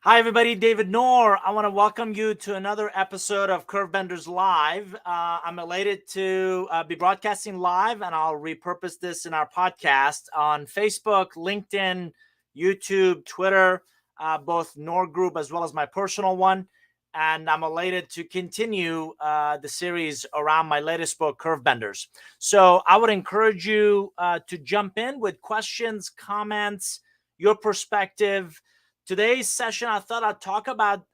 Hi, everybody. David Noor. I want to welcome you to another episode of Curvebenders Live. I'm elated to be broadcasting live, and I'll repurpose this in our podcast on Facebook, LinkedIn, YouTube, Twitter, both Noor Group as well as my personal one. And I'm elated to continue the series around my latest book, Curvebenders. So I would encourage you to jump in with questions, comments, your perspective. Today's session, I thought I'd talk about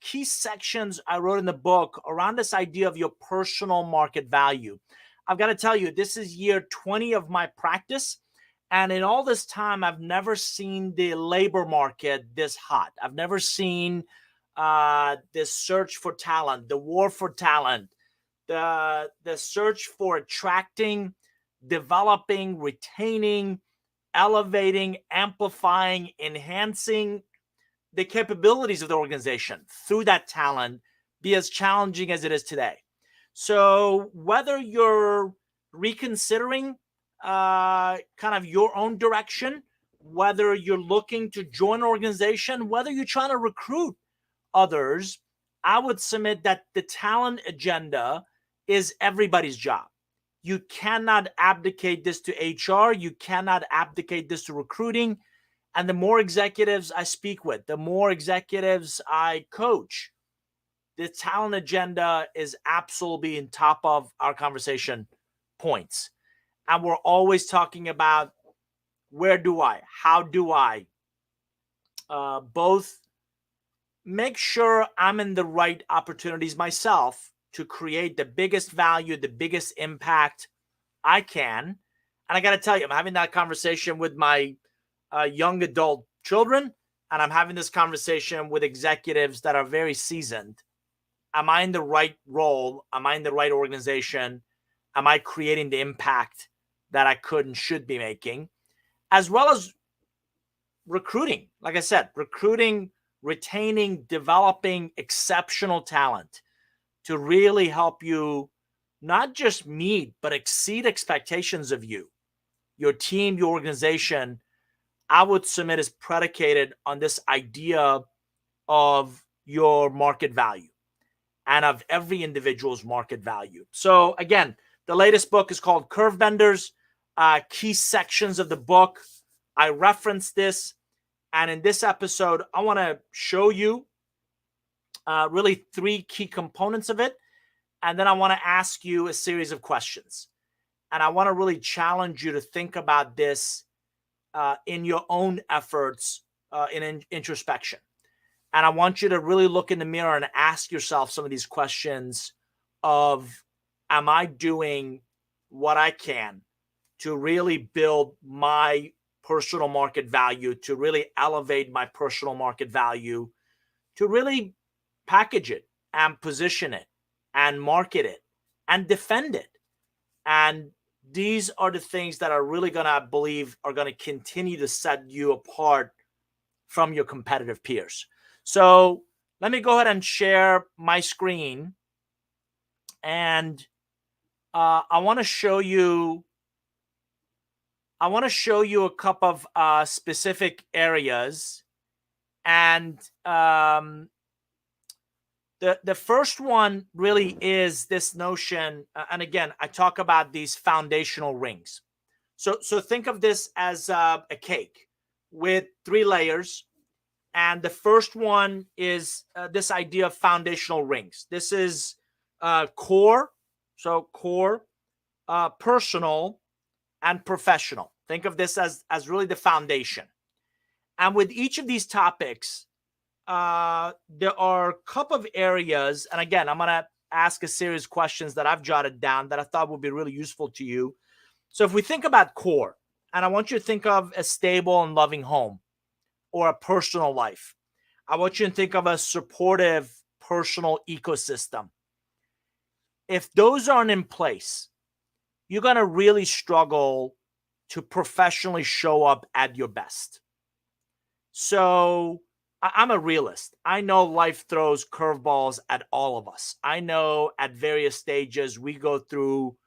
key sections I wrote in the book around this idea of your personal market value. I've got to tell you, this is year 20 of my practice. And in all this time, I've never seen the labor market this hot. I've never seen this search for talent, the war for talent, the search for attracting, developing, retaining, elevating, amplifying, enhancing the capabilities of the organization through that talent be as challenging as it is today. So whether you're reconsidering kind of your own direction, whether you're looking to join an organization, whether you're trying to recruit others, I would submit that the talent agenda is everybody's job. You cannot abdicate this to HR. You cannot abdicate this to recruiting. And the more executives I speak with, the more executives I coach, the talent agenda is absolutely in top of our conversation points. And we're always talking about how do I both make sure I'm in the right opportunities myself to create the biggest value, the biggest impact I can. And I got to tell you, I'm having that conversation with my young adult children, and I'm having this conversation with executives that are very seasoned. Am I in the right role? Am I in the right organization? Am I creating the impact that I could and should be making? As well as recruiting. Like I said, recruiting, retaining, developing exceptional talent to really help you not just meet, but exceed expectations of you, your team, your organization. I would submit is predicated on this idea of your market value and of every individual's market value. So again, the latest book is called Curvebenders. Key sections of the book, I reference this. And in this episode, I want to show you really three key components of it. And then I want to ask you a series of questions. And I want to really challenge you to think about this in your own efforts in introspection. And I want you to really look in the mirror and ask yourself some of these questions of, am I doing what I can to really build my personal market value, to really elevate my personal market value, to really package it and position it and market it and defend it. And these are the things that are really going to, I believe, are going to continue to set you apart from your competitive peers. So let me go ahead and share my screen. And I want to show you a couple of specific areas. And the first one really is this notion, and again, I talk about these foundational rings. So think of this as a cake with 3 layers, and the first one is this idea of foundational rings. This is core, so core, personal, and professional. Think of this as really the foundation. And with each of these topics, there are a couple of areas, and again, I'm going to ask a series of questions that I've jotted down that I thought would be really useful to you. So if we think about core, and I want you to think of a stable and loving home or a personal life, I want you to think of a supportive personal ecosystem. If those aren't in place, you're going to really struggle to professionally show up at your best. So I'm a realist. I know life throws curveballs at all of us. I know at various stages we go through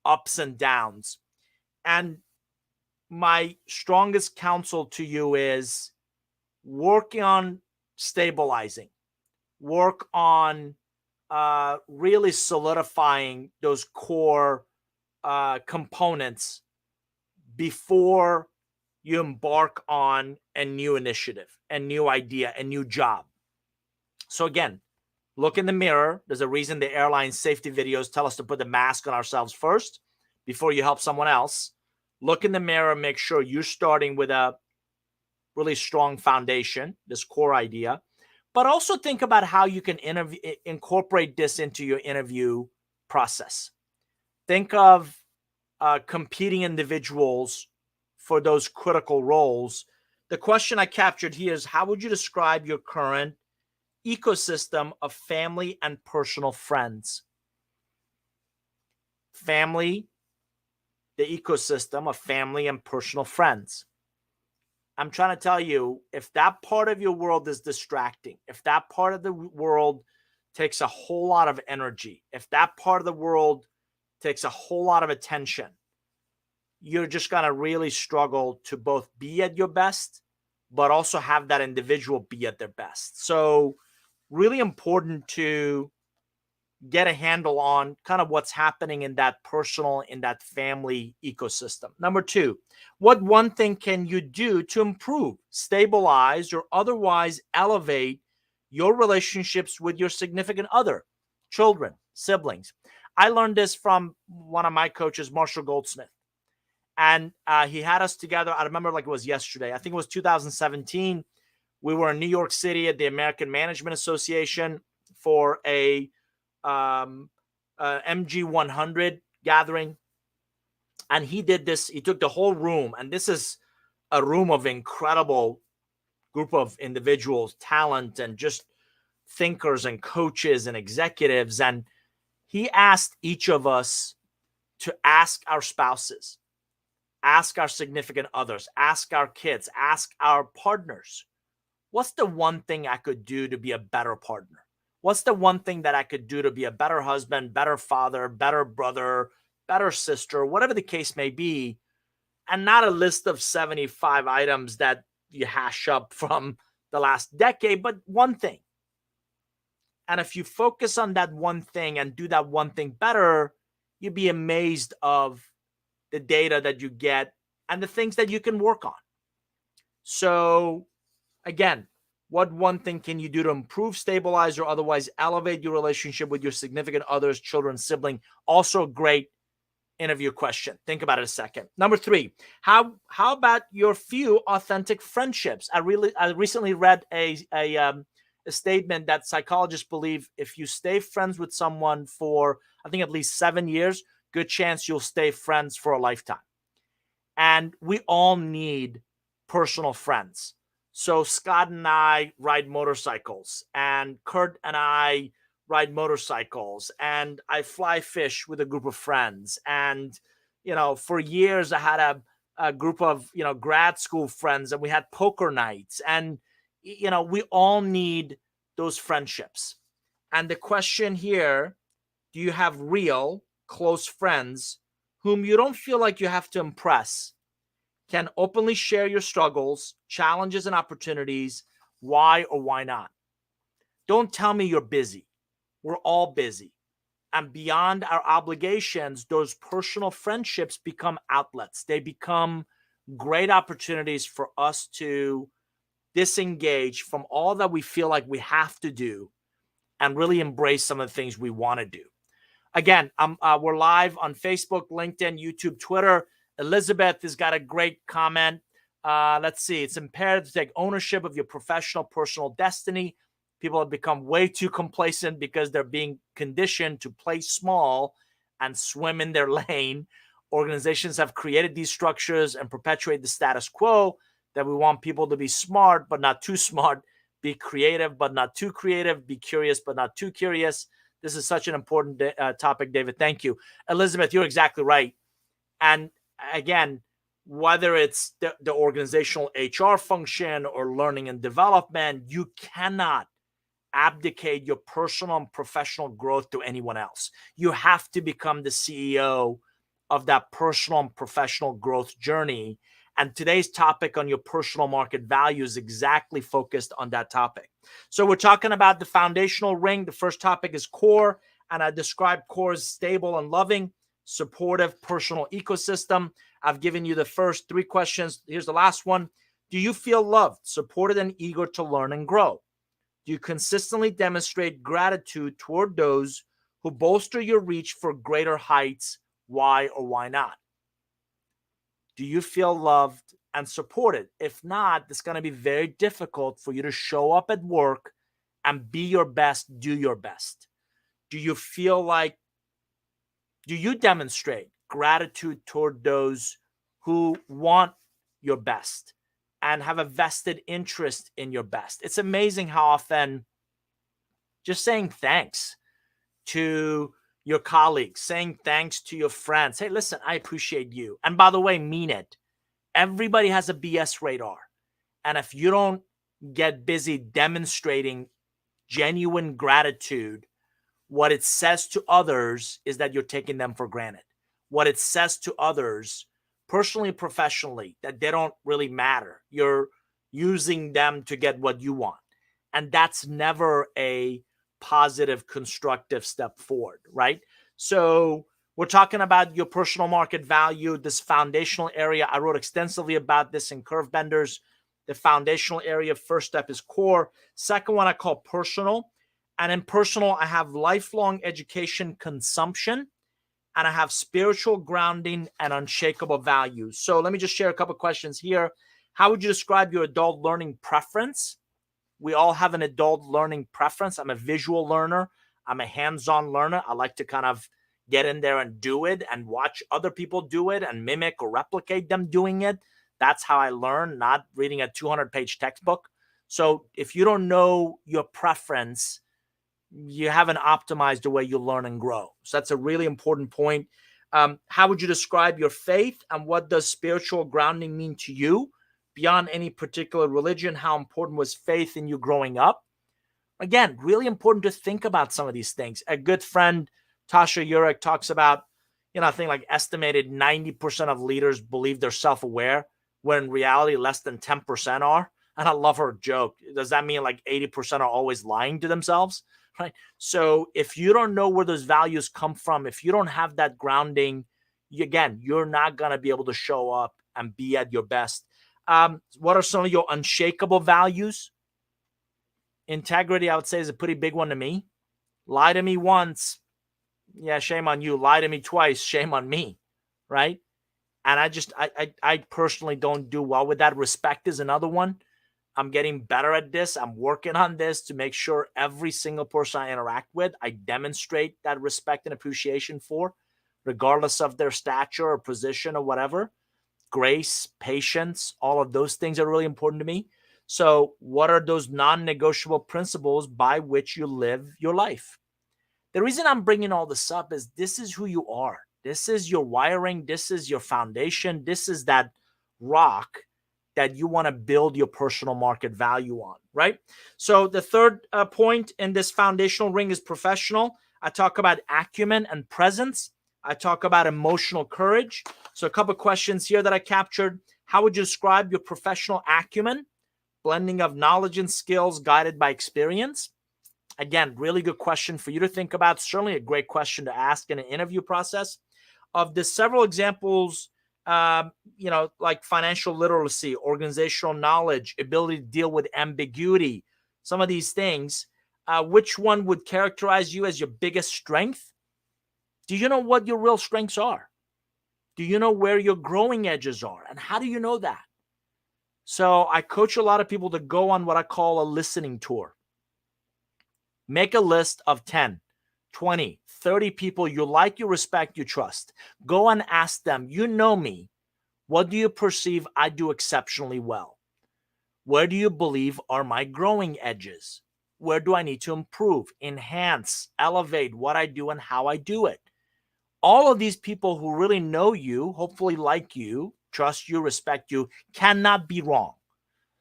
ups and downs. And my strongest counsel to you is working on stabilizing. Work on really solidifying those core components before you embark on a new initiative, a new idea, a new job. So again, look in the mirror. There's a reason the airline safety videos tell us to put the mask on ourselves first before you help someone else. Look in the mirror, make sure you're starting with a really strong foundation, this core idea, but also think about how you can incorporate this into your interview process. Think of competing individuals for those critical roles. The question I captured here is, how would you describe your current ecosystem of family and personal friends? Family, the ecosystem of family and personal friends. I'm trying to tell you, if that part of your world is distracting, if that part of the world takes a whole lot of energy, if that part of the world takes a whole lot of attention, you're just going to really struggle to both be at your best, but also have that individual be at their best. So really important to get a handle on kind of what's happening in that personal, in that family ecosystem. Number two, what one thing can you do to improve, stabilize, or otherwise elevate your relationships with your significant other, children, siblings? I learned this from one of my coaches, Marshall Goldsmith. And he had us together. I remember like it was yesterday. I think it was 2017. We were in New York City at the American Management Association for a MG 100 gathering. And he did this. He took the whole room. And this is a room of incredible group of individuals, talent, and just thinkers and coaches and executives. And he asked each of us to ask our spouses, ask our significant others, ask our kids, ask our partners, what's the one thing I could do to be a better partner? What's the one thing that I could do to be a better husband, better father, better brother, better sister, whatever the case may be, and not a list of 75 items that you hash up from the last decade, but one thing. And if you focus on that one thing and do that one thing better, you'd be amazed of the data that you get and the things that you can work on. So again, what one thing can you do to improve, stabilize, or otherwise elevate your relationship with your significant others, children, sibling? Also a great interview question. Think about it a second. Number three, how about your few authentic friendships? I recently read a statement that psychologists believe if you stay friends with someone for, I think, at least 7 years, good chance you'll stay friends for a lifetime. And we all need personal friends. So Scott and I ride motorcycles, and Kurt and I ride motorcycles, and I fly fish with a group of friends. And, for years I had a group of, grad school friends, and we had poker nights. And, we all need those friendships. And the question here, do you have real close friends whom you don't feel like you have to impress, can openly share your struggles, challenges, and opportunities, why or why not? Don't tell me you're busy. We're all busy. And beyond our obligations, those personal friendships become outlets. They become great opportunities for us to disengage from all that we feel like we have to do and really embrace some of the things we want to do. Again, we're live on Facebook, LinkedIn, YouTube, Twitter. Elizabeth has got a great comment. Let's see. It's imperative to take ownership of your professional, personal destiny. People have become way too complacent because they're being conditioned to play small and swim in their lane. Organizations have created these structures and perpetuate the status quo that we want people to be smart, but not too smart, be creative, but not too creative, be curious, but not too curious. This is such an important topic, David. Thank you. Elizabeth, you're exactly right. And again, whether it's the organizational HR function or learning and development, you cannot abdicate your personal and professional growth to anyone else. You have to become the CEO of that personal and professional growth journey. And today's topic on your personal market value is exactly focused on that topic. So we're talking about the foundational ring. The first topic is core, and I described core as stable and loving, supportive personal ecosystem. I've given you the first 3 questions. Here's the last one. Do you feel loved, supported, and eager to learn and grow? Do you consistently demonstrate gratitude toward those who bolster your reach for greater heights? Why or why not? Do you feel loved and supported? If not, it's going to be very difficult for you to show up at work and be your best, do your best. Do you feel like, do you demonstrate gratitude toward those who want your best and have a vested interest in your best? It's amazing how often just saying thanks to your colleagues, saying thanks to your friends. Hey, listen, I appreciate you. And by the way, mean it. Everybody has a BS radar. And if you don't get busy demonstrating genuine gratitude, what it says to others is that you're taking them for granted. What it says to others, personally and professionally, that they don't really matter. You're using them to get what you want. And that's never a positive, constructive step forward, right? So we're talking about your personal market value, this foundational area. I wrote extensively about this in Curve Benders. The foundational area, first step is core. Second one I call personal. And in personal, I have lifelong education consumption, and I have spiritual grounding and unshakable values. So let me just share a couple of questions here. How would you describe your adult learning preference? We all have an adult learning preference. I'm a visual learner. I'm a hands-on learner. I like to kind of get in there and do it and watch other people do it and mimic or replicate them doing it. That's how I learn, not reading a 200-page textbook. So if you don't know your preference, you haven't optimized the way you learn and grow. So that's a really important point. How would you describe your faith, and what does spiritual grounding mean to you? Beyond any particular religion, how important was faith in you growing up? Again, really important to think about some of these things. A good friend, Tasha Urek, talks about, I think like estimated 90% of leaders believe they're self-aware, when in reality less than 10% are. And I love her joke. Does that mean like 80% are always lying to themselves? Right? So if you don't know where those values come from, if you don't have that grounding, you're not going to be able to show up and be at your best. What are some of your unshakable values? Integrity, I would say, is a pretty big one to me. Lie to me once, yeah, shame on you. Lie to me twice, shame on me, right? And I personally don't do well with that. Respect is another one. I'm getting better at this. I'm working on this to make sure every single person I interact with, I demonstrate that respect and appreciation for, regardless of their stature or position or whatever. Grace, patience, all of those things are really important to me. So what are those non-negotiable principles by which you live your life? The reason I'm bringing all this up is this is who you are. This is your wiring. This is your foundation. This is that rock that you want to build your personal market value on, right? So the third point in this foundational ring is professional. I talk about acumen and presence. I talk about emotional courage. So a couple of questions here that I captured. How would you describe your professional acumen? Blending of knowledge and skills guided by experience. Again, really good question for you to think about. Certainly a great question to ask in an interview process. Of the several examples, like financial literacy, organizational knowledge, ability to deal with ambiguity, some of these things, which one would characterize you as your biggest strength? Do you know what your real strengths are? Do you know where your growing edges are? And how do you know that? So I coach a lot of people to go on what I call a listening tour. Make a list of 10, 20, 30 people you like, you respect, you trust. Go and ask them, you know me. What do you perceive I do exceptionally well? Where do you believe are my growing edges? Where do I need to improve, enhance, elevate what I do and how I do it? All of these people who really know you, hopefully like you, trust you, respect you, cannot be wrong.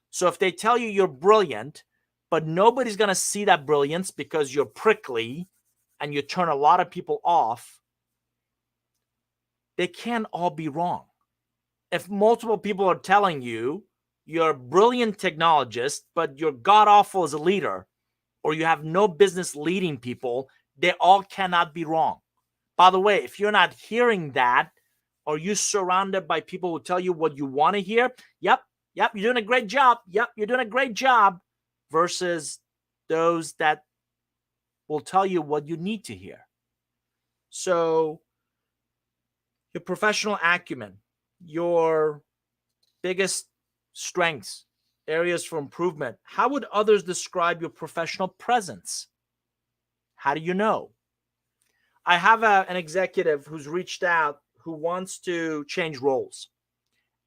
So if they tell you you're brilliant, but nobody's going to see that brilliance because you're prickly and you turn a lot of people off, they can't all be wrong. If multiple people are telling you you're a brilliant technologist, but you're god awful as a leader, or you have no business leading people, they all cannot be wrong. By the way, if you're not hearing that, or you're surrounded by people who tell you what you want to hear, yep, you're doing a great job. Yep, you're doing a great job, versus those that will tell you what you need to hear. So, your professional acumen, your biggest strengths, areas for improvement. How would others describe your professional presence? How do you know? I have an executive who's reached out who wants to change roles.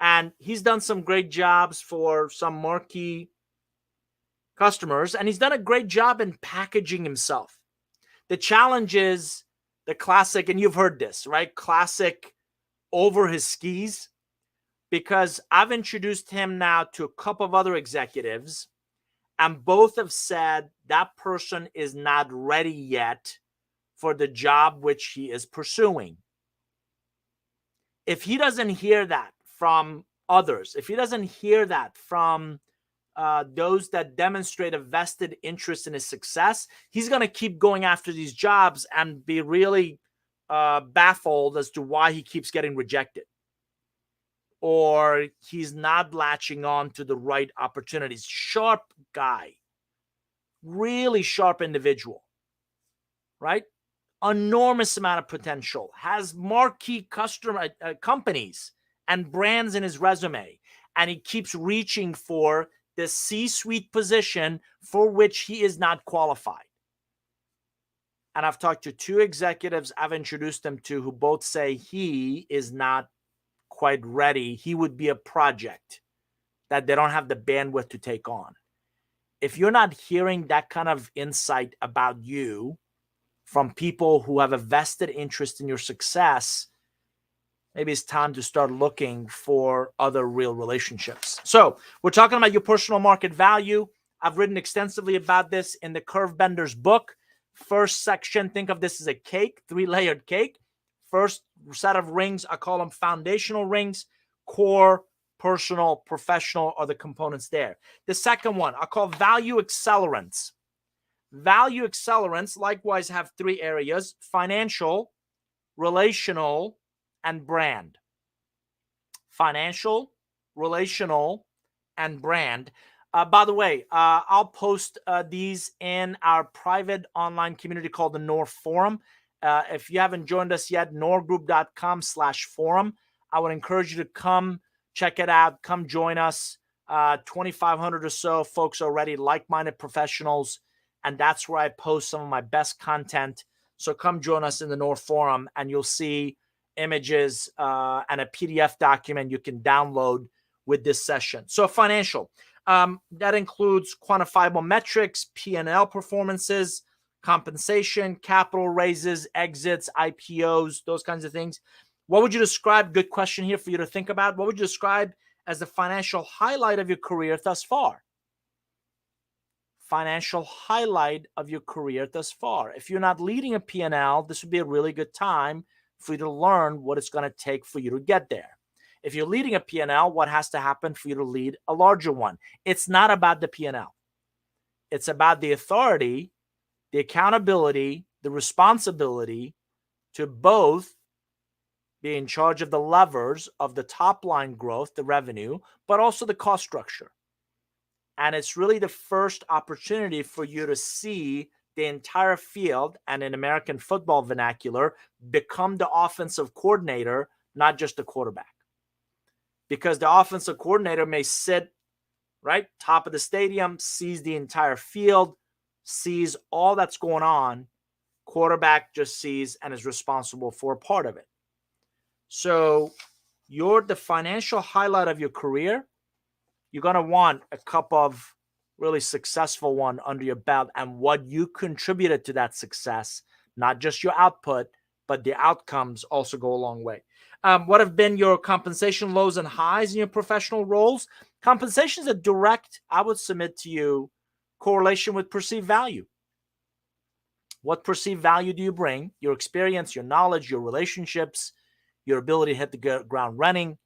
And he's done some great jobs for some marquee customers, and he's done a great job in packaging himself. The challenge is the classic, and you've heard this, right? Classic over his skis, because I've introduced him now to a couple of other executives, and both have said that person is not ready yet for the job which he is pursuing. If he doesn't hear that from others, if he doesn't hear that from those that demonstrate a vested interest in his success, he's going to keep going after these jobs and be really baffled as to why he keeps getting rejected, or he's not latching on to the right opportunities. Sharp guy, really sharp individual, right? Enormous amount of potential, has marquee customer companies and brands in his resume, and he keeps reaching for the C-suite position for which he is not qualified. And I've talked to two executives I've introduced him to who both say he is not quite ready. He would be a project that they don't have the bandwidth to take on. If you're not hearing that kind of insight about you from people who have a vested interest in your success, maybe it's time to start looking for other real relationships. So we're talking about your personal market value. I've written extensively about this in the Curve Bender's book. First section, think of this as a cake, 3-layered cake. First set of rings, I call them foundational rings. Core, personal, professional are the components there. The second one, I call value accelerants. Value accelerants likewise have 3 areas: financial, relational, and brand. Financial, relational, and brand. By the way, I'll post these in our private online community called the NOR Forum. If you haven't joined us yet, norgroup.com/forum. I would encourage you to come check it out. Come join us. 2,500 or so folks already, like-minded professionals. And that's where I post some of my best content. So come join us in the NOR Forum, and you'll see images and a PDF document you can download with this session. So financial, that includes quantifiable metrics, P&L performances, compensation, capital raises, exits, IPOs, those kinds of things. What would you describe? Good question here for you to think about. What would you describe as the financial highlight of your career thus far? Financial highlight of your career thus far. If you're not leading a P&L, this would be a really good time for you to learn what it's going to take for you to get there. If you're leading a P&L, what has to happen for you to lead a larger one? It's not about the P&L. It's about the authority, the accountability, the responsibility to both be in charge of the levers of the top line growth, the revenue, but also the cost structure. And it's really the first opportunity for you to see the entire field, and in American football vernacular, become the offensive coordinator, not just the quarterback. Because the offensive coordinator may sit right top of the stadium, sees the entire field, sees all that's going on. Quarterback just sees and is responsible for a part of it. So you're the financial highlight of your career. You're going to want a couple of really successful one under your belt, and what you contributed to that success, not just your output, but the outcomes also go a long way. What have been your compensation lows and highs in your professional roles? Compensation is a direct, I would submit to you, correlation with perceived value. What perceived value do you bring? Your experience, your knowledge, your relationships, your ability to hit the ground running.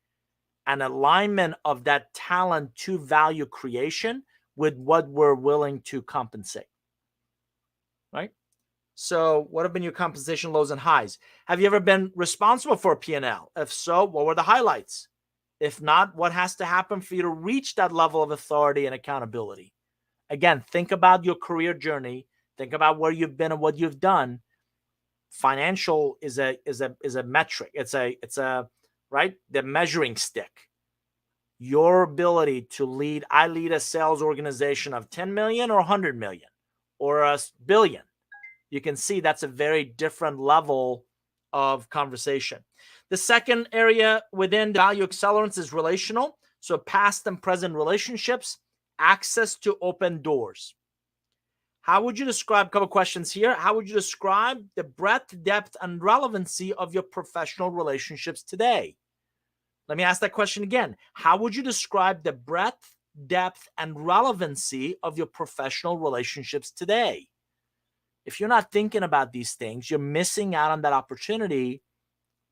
and alignment of that talent to value creation with what we're willing to compensate, right? So what have been your compensation lows and highs? Have you ever been responsible for a P&L? If so, what were the highlights? If not, what has to happen for you to reach that level of authority and accountability? Again, think about your career journey. Think about where you've been and what you've done. Financial is a metric. It's a right, the measuring stick. Your ability to lead. I lead a sales organization of 10 million or 100 million or a billion. You can see that's a very different level of conversation. The second area within the value accelerants is relational. So past and present relationships, access to open doors. How would you describe, a couple questions here. How would you describe the breadth, depth, and relevancy of your professional relationships today? Let me ask that question again. How would you describe the breadth, depth, and relevancy of your professional relationships today? If you're not thinking about these things, you're missing out on that opportunity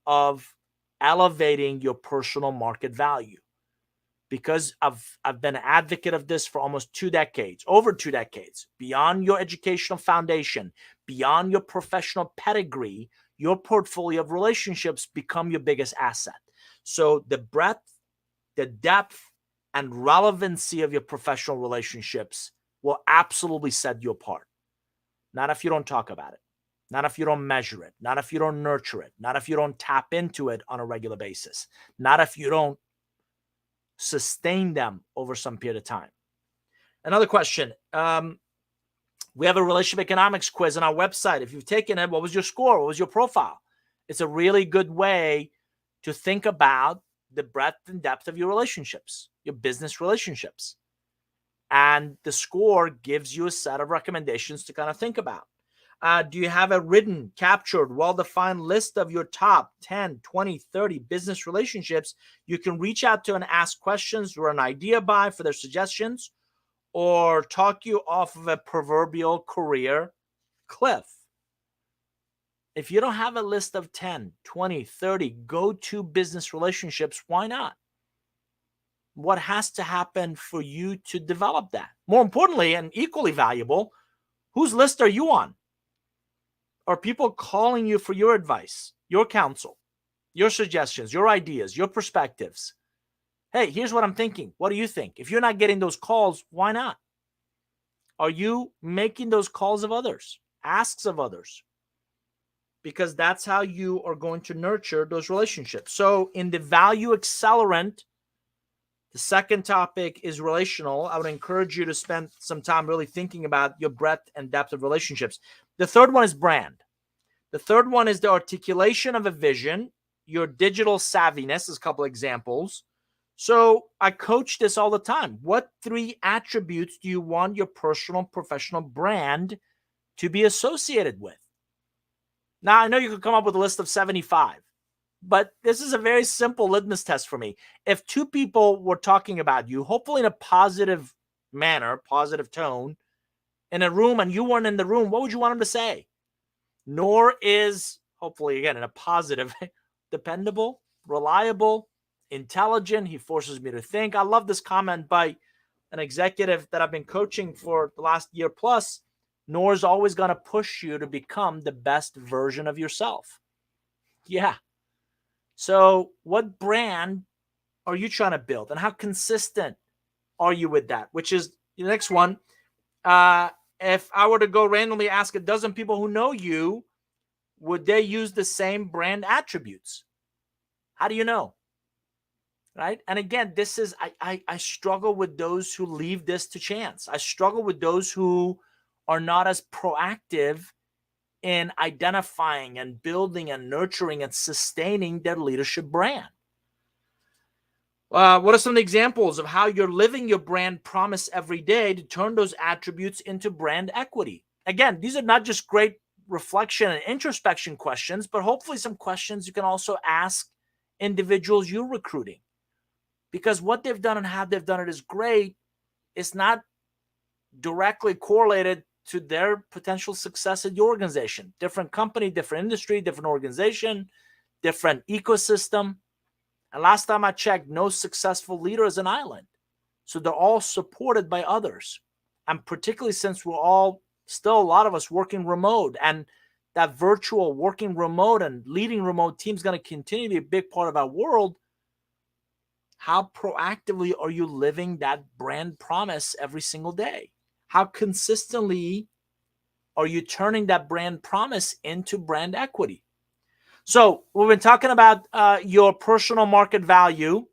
of elevating your personal market value. Because I've been an advocate of this for almost 2 decades, over 2 decades. Beyond your educational foundation, beyond your professional pedigree, your portfolio of relationships become your biggest asset. So the breadth, the depth, and relevancy of your professional relationships will absolutely set you apart. Not if you don't talk about it, not if you don't measure it, not if you don't nurture it, not if you don't tap into it on a regular basis, not if you don't sustain them over some period of time. Another question. We have a relationship economics quiz on our website. If you've taken it, what was your score? What was your profile? It's a really good way to think about the breadth and depth of your relationships, your business relationships. And the score gives you a set of recommendations to kind of think about. Do you have a written, captured, well-defined list of your top 10, 20, 30 business relationships you can reach out to and ask questions or an idea by for their suggestions, or talk you off of a proverbial career cliff? If you don't have a list of 10, 20, 30 go-to business relationships, why not? What has to happen for you to develop that? More importantly, and equally valuable, whose list are you on? Are people calling you for your advice, your counsel, your suggestions, your ideas, your perspectives? Hey, here's what I'm thinking. What do you think? If you're not getting those calls, why not? Are you making those calls of others, asks of others? Because that's how you are going to nurture those relationships. So in the value accelerant, the second topic is relational. I would encourage you to spend some time really thinking about your breadth and depth of relationships. The third one is brand. The third one is the articulation of a vision, your digital savviness, is a couple examples. So I coach this all the time. What 3 attributes do you want your personal professional brand to be associated with? Now, I know you could come up with a list of 75, but this is a very simple litmus test for me. If 2 people were talking about you, hopefully in a positive manner, positive tone, in a room, and you weren't in the room, what would you want them to say? Nor is, hopefully, again, in a positive, dependable, reliable, intelligent. He forces me to think. I love this comment by an executive that I've been coaching for the last year plus. Nor is always going to push you to become the best version of yourself. Yeah. So what brand are you trying to build, and how consistent are you with that? Which is the next one. If I were to go randomly ask a dozen people who know you, would they use the same brand attributes? How do you know? Right? And again, this is, I struggle with those who leave this to chance. I struggle with those who are not as proactive in identifying and building and nurturing and sustaining their leadership brand. What are some examples of how you're living your brand promise every day to turn those attributes into brand equity? Again, these are not just great reflection and introspection questions, but hopefully some questions you can also ask individuals you're recruiting. Because what they've done and how they've done it is great. It's not directly correlated to their potential success at your organization. Different company, different industry, different organization, different ecosystem. And last time I checked, no successful leader is an island. So they're all supported by others. And particularly since we're all still, a lot of us, working remote, and that virtual working remote and leading remote team is going to continue to be a big part of our world. How proactively are you living that brand promise every single day? How consistently are you turning that brand promise into brand equity? So we've been talking about your personal market value.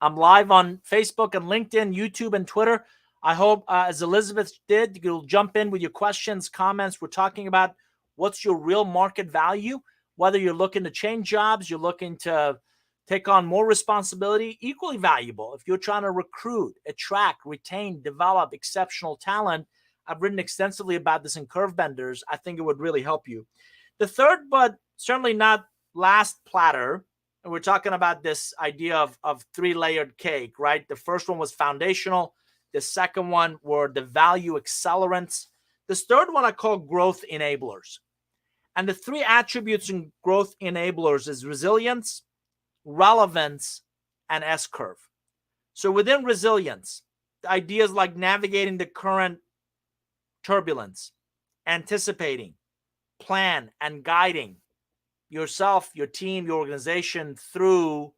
I'm live on Facebook and LinkedIn, YouTube, and Twitter. I hope, as Elizabeth did, you'll jump in with your questions, comments. We're talking about what's your real market value, whether you're looking to change jobs, you're looking to take on more responsibility, equally valuable. If you're trying to recruit, attract, retain, develop exceptional talent, I've written extensively about this in Curve Benders. I think it would really help you. The third, but certainly not last platter, and we're talking about this idea of three-layered cake, right? The first one was foundational. The second one were the value accelerants. This third one I call growth enablers. And the three attributes in growth enablers is resilience, relevance, and S-curve. So within resilience, the ideas like navigating the current turbulence, anticipating, plan, and guiding yourself, your team, your organization through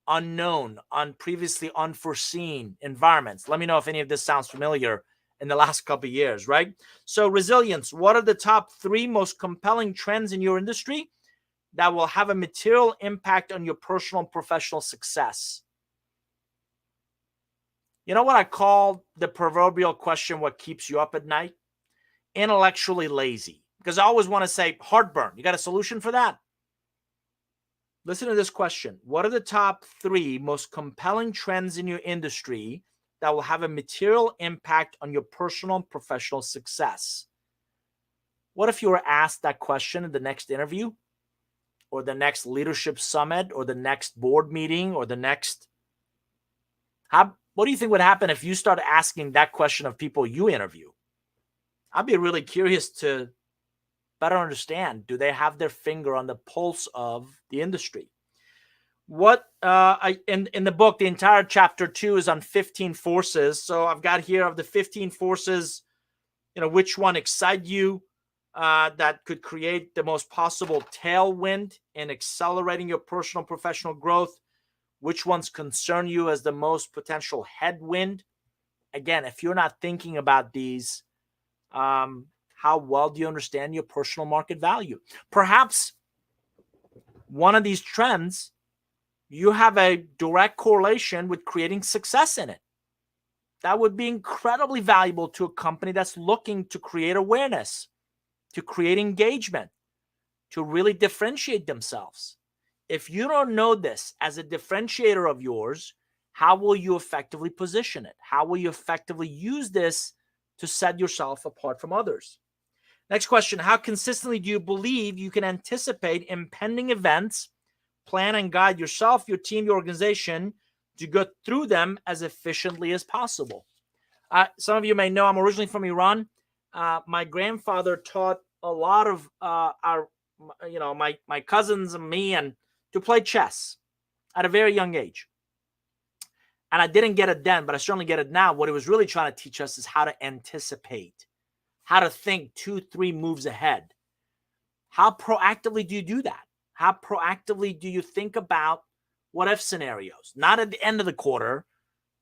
unknown, previously unforeseen environments. Let me know if any of this sounds familiar in the last couple of years, right? So resilience, what are the top three most compelling trends in your industry that will have a material impact on your personal and professional success? You know what I call the proverbial question, what keeps you up at night? Intellectually lazy. Because I always want to say heartburn. You got a solution for that? Listen to this question. What are the top three most compelling trends in your industry that will have a material impact on your personal and professional success? What if you were asked that question in the next interview, or the next leadership summit, or the next board meeting, or the next... what do you think would happen if you started asking that question of people you interview? I'd be really curious to better understand, do they have their finger on the pulse of the industry? What in the book, the entire chapter 2 is on 15 forces. So I've got here, of the 15 forces, which one excites you, that could create the most possible tailwind in accelerating your personal professional growth? Which ones concern you as the most potential headwind? Again, if you're not thinking about these, how well do you understand your personal market value? Perhaps one of these trends, you have a direct correlation with creating success in it. That would be incredibly valuable to a company that's looking to create awareness, to create engagement, to really differentiate themselves. If you don't know this as a differentiator of yours, how will you effectively position it? How will you effectively use this to set yourself apart from others? Next question, how consistently do you believe you can anticipate impending events, plan and guide yourself, your team, your organization to go through them as efficiently as possible? Some of you may know I'm originally from Iran. My grandfather taught a lot of my cousins and me and to play chess at a very young age. And I didn't get it then, but I certainly get it now. What he was really trying to teach us is how to anticipate, how to think 2-3 moves ahead. How proactively do you do that? How proactively do you think about what if scenarios? Not at the end of the quarter,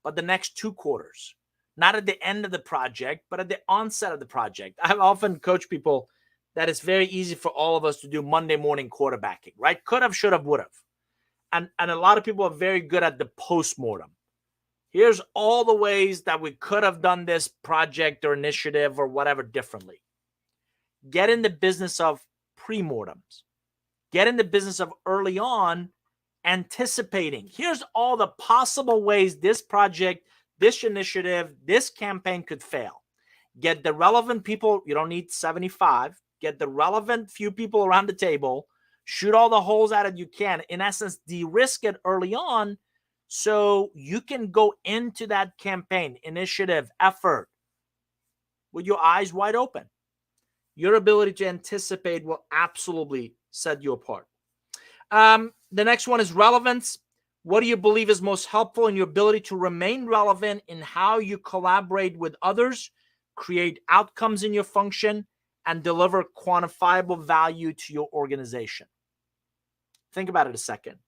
but the next 2 quarters. Not at the end of the project, but at the onset of the project. I've often coached people that it's very easy for all of us to do Monday morning quarterbacking, right? Could have, should have, would have. And a lot of people are very good at the postmortem. Here's all the ways that we could have done this project or initiative or whatever differently. Get in the business of pre-mortems. Get in the business of early on anticipating. Here's all the possible ways this project, this initiative, this campaign could fail. Get the relevant people. You don't need 75. Get the relevant few people around the table. Shoot all the holes at it you can. In essence, de-risk it early on so you can go into that campaign, initiative, effort with your eyes wide open. Your ability to anticipate will absolutely set you apart. The next one is relevance. What do you believe is most helpful in your ability to remain relevant in how you collaborate with others, create outcomes in your function, and deliver quantifiable value to your organization? Think about it a second.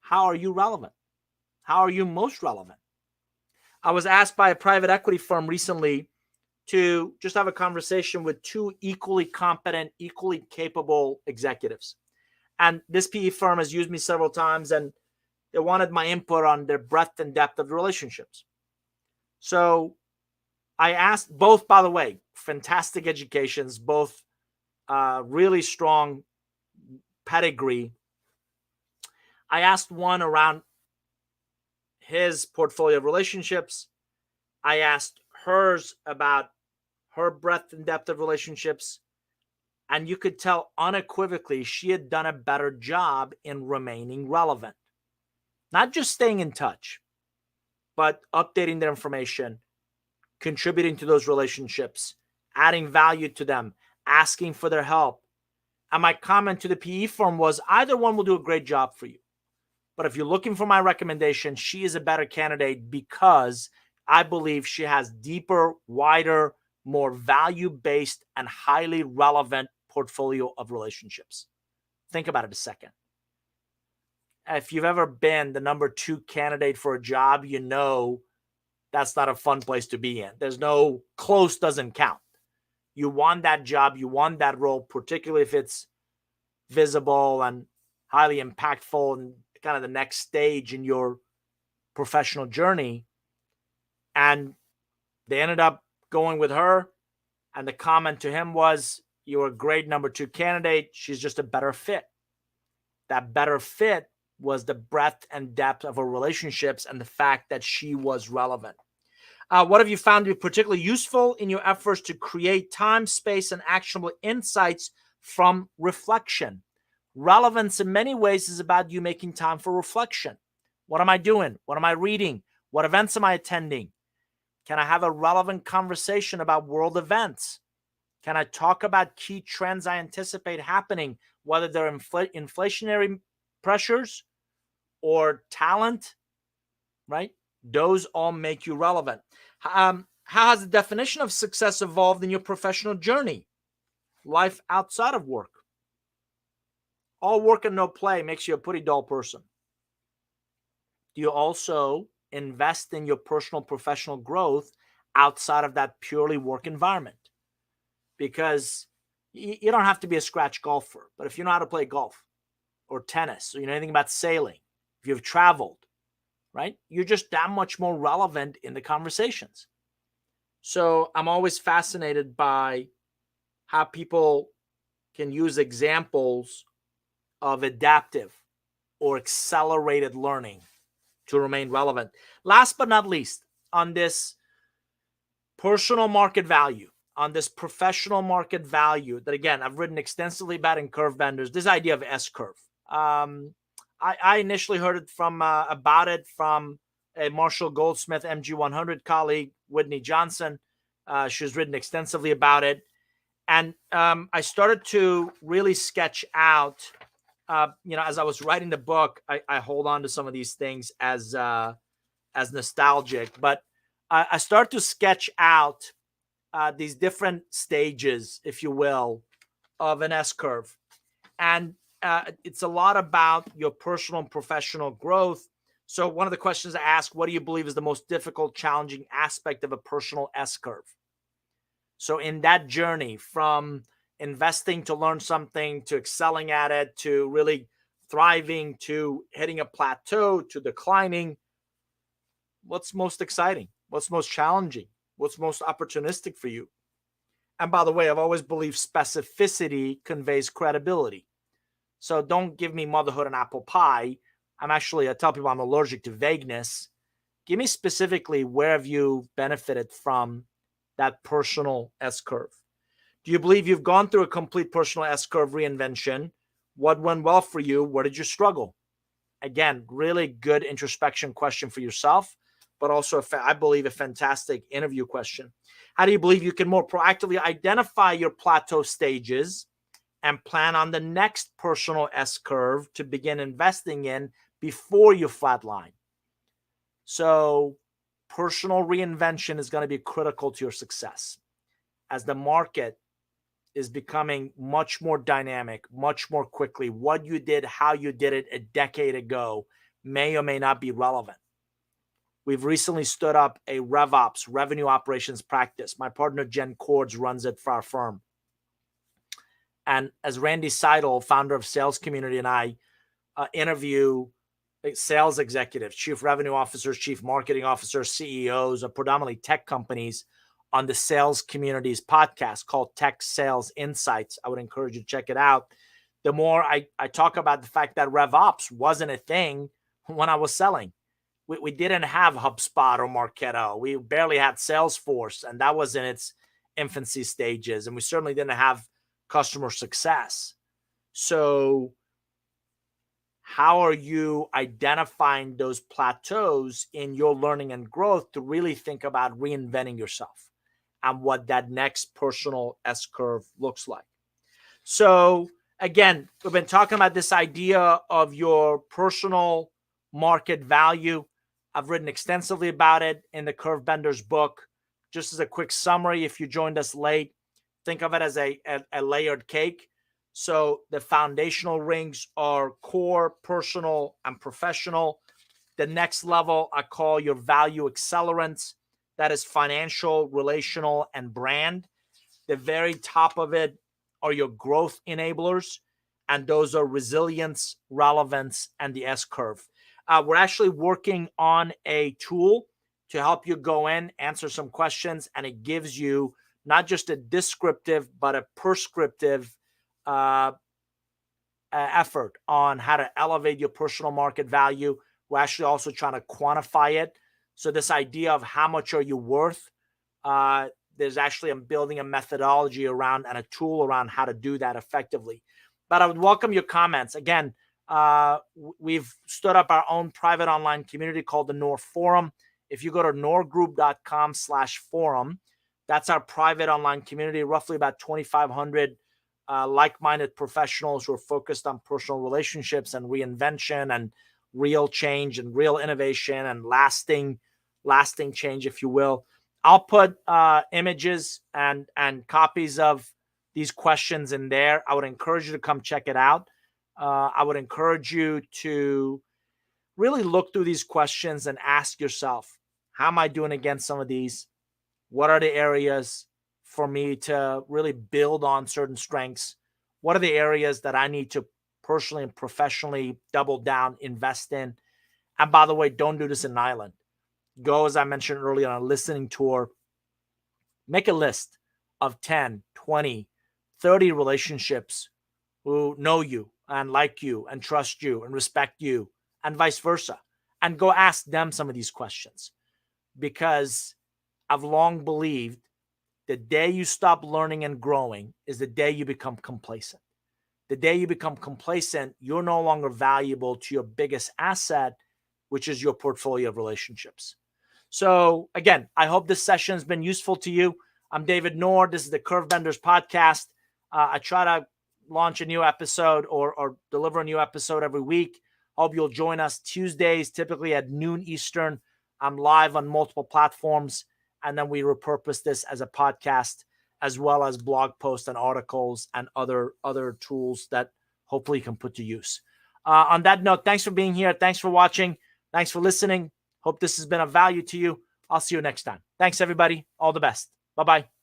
How are you relevant? How are you most relevant? I was asked by a private equity firm recently to just have a conversation with two equally competent, equally capable executives. And this PE firm has used me several times, and they wanted my input on their breadth and depth of relationships. So I asked both, by the way, fantastic educations, both really strong pedigree. I asked one around his portfolio of relationships. I asked hers about her breadth and depth of relationships. And you could tell unequivocally she had done a better job in remaining relevant. Not just staying in touch, but updating their information, contributing to those relationships, adding value to them, asking for their help. And my comment to the PE firm was either one will do a great job for you. But if you're looking for my recommendation, she is a better candidate because I believe she has deeper, wider, more value-based, and highly relevant portfolio of relationships. Think about it a second. If you've ever been the number 2 candidate for a job, you know that's not a fun place to be in. There's no close doesn't count. You want that job, you want that role, particularly if it's visible and highly impactful and kind of the next stage in your professional journey. And they ended up going with her. And the comment to him was, you're a great number 2 candidate. She's just a better fit. That better fit was the breadth and depth of her relationships and the fact that she was relevant. What have you found to be particularly useful in your efforts to create time, space, and actionable insights from reflection? Relevance in many ways is about you making time for reflection. What am I doing? What am I reading? What events am I attending? Can I have a relevant conversation about world events? Can I talk about key trends I anticipate happening, whether they're inflationary pressures or talent, right? Those all make you relevant. How has the definition of success evolved in your professional journey? Life outside of work. All work and no play makes you a pretty dull person. Do you also invest in your personal professional growth outside of that purely work environment? Because you don't have to be a scratch golfer, but if you know how to play golf or tennis, or you know anything about sailing, if you've traveled, right, you're just that much more relevant in the conversations. So I'm always fascinated by how people can use examples of adaptive or accelerated learning to remain relevant. Last but not least, on this personal market value, on this professional market value that, again, I've written extensively about in Curve Benders, this idea of S-curve. I initially heard it about it from a Marshall Goldsmith MG100 colleague, Whitney Johnson. She's written extensively about it. And I started to really sketch out, as I was writing the book, I hold on to some of these things as nostalgic, but I start to sketch out these different stages, if you will, of an S-curve. And it's a lot about your personal and professional growth. So one of the questions I ask, what do you believe is the most difficult, challenging aspect of a personal S-curve? So in that journey from investing to learn something, to excelling at it, to really thriving, to hitting a plateau, to declining, what's most exciting? What's most challenging? What's most opportunistic for you? And by the way, I've always believed specificity conveys credibility. So don't give me motherhood and apple pie. I tell people I'm allergic to vagueness. Give me specifically where have you benefited from that personal S-curve? Do you believe you've gone through a complete personal S-curve reinvention? What went well for you? Where did you struggle? Again, really good introspection question for yourself, but also, I believe, a fantastic interview question. How do you believe you can more proactively identify your plateau stages and plan on the next personal S-curve to begin investing in before you flatline. So personal reinvention is going to be critical to your success as the market is becoming much more dynamic, much more quickly. What you did, how you did it a decade ago may or may not be relevant. We've recently stood up a RevOps, revenue operations practice. My partner, Jen Cords, runs it for our firm. And as Randy Seidel, founder of Sales Community, and I interview sales executives, chief revenue officers, chief marketing officers, CEOs of predominantly tech companies on the Sales Community's podcast called Tech Sales Insights. I would encourage you to check it out. The more I talk about the fact that RevOps wasn't a thing when I was selling. We didn't have HubSpot or Marketo. We barely had Salesforce, and that was in its infancy stages. And we certainly didn't have customer success. So how are you identifying those plateaus in your learning and growth to really think about reinventing yourself and what that next personal S-curve looks like? So again, we've been talking about this idea of your personal market value. I've written extensively about it in the Curve Bender's book. Just as a quick summary, if you joined us late, think of it as a layered cake. So the foundational rings are core, personal, and professional. The next level I call your value accelerants. That is financial, relational, and brand. The very top of it are your growth enablers, and those are resilience, relevance, and the S-curve. We're actually working on a tool to help you go in, answer some questions, and it gives you not just a descriptive, but a prescriptive effort on how to elevate your personal market value. We're actually also trying to quantify it. So this idea of how much are you worth, there's actually, I'm building a methodology around and a tool around how to do that effectively. But I would welcome your comments. Again, we've stood up our own private online community called the NOR Forum. If you go to norgroup.com/forum, that's our private online community, roughly about 2,500 like-minded professionals who are focused on personal relationships and reinvention and real change and real innovation and lasting change, if you will. I'll put images and copies of these questions in there. I would encourage you to come check it out. I would encourage you to really look through these questions and ask yourself, how am I doing against some of these? What are the areas for me to really build on certain strengths? What are the areas that I need to personally and professionally double down, invest in? And by the way, don't do this in an island. Go, as I mentioned earlier, on a listening tour. Make a list of 10, 20, 30 relationships who know you and like you and trust you and respect you and vice versa. And go ask them some of these questions, because I've long believed the day you stop learning and growing is the day you become complacent. The day you become complacent, you're no longer valuable to your biggest asset, which is your portfolio of relationships. So again, I hope this session has been useful to you. I'm David Noor. This is the Curve Benders podcast. I try to launch a new episode or deliver a new episode every week. Hope you'll join us Tuesdays, typically at noon Eastern. I'm live on multiple platforms, and then we repurpose this as a podcast, as well as blog posts and articles and other tools that hopefully you can put to use. On that note, thanks for being here. Thanks for watching. Thanks for listening. Hope this has been of value to you. I'll see you next time. Thanks, everybody. All the best. Bye-bye.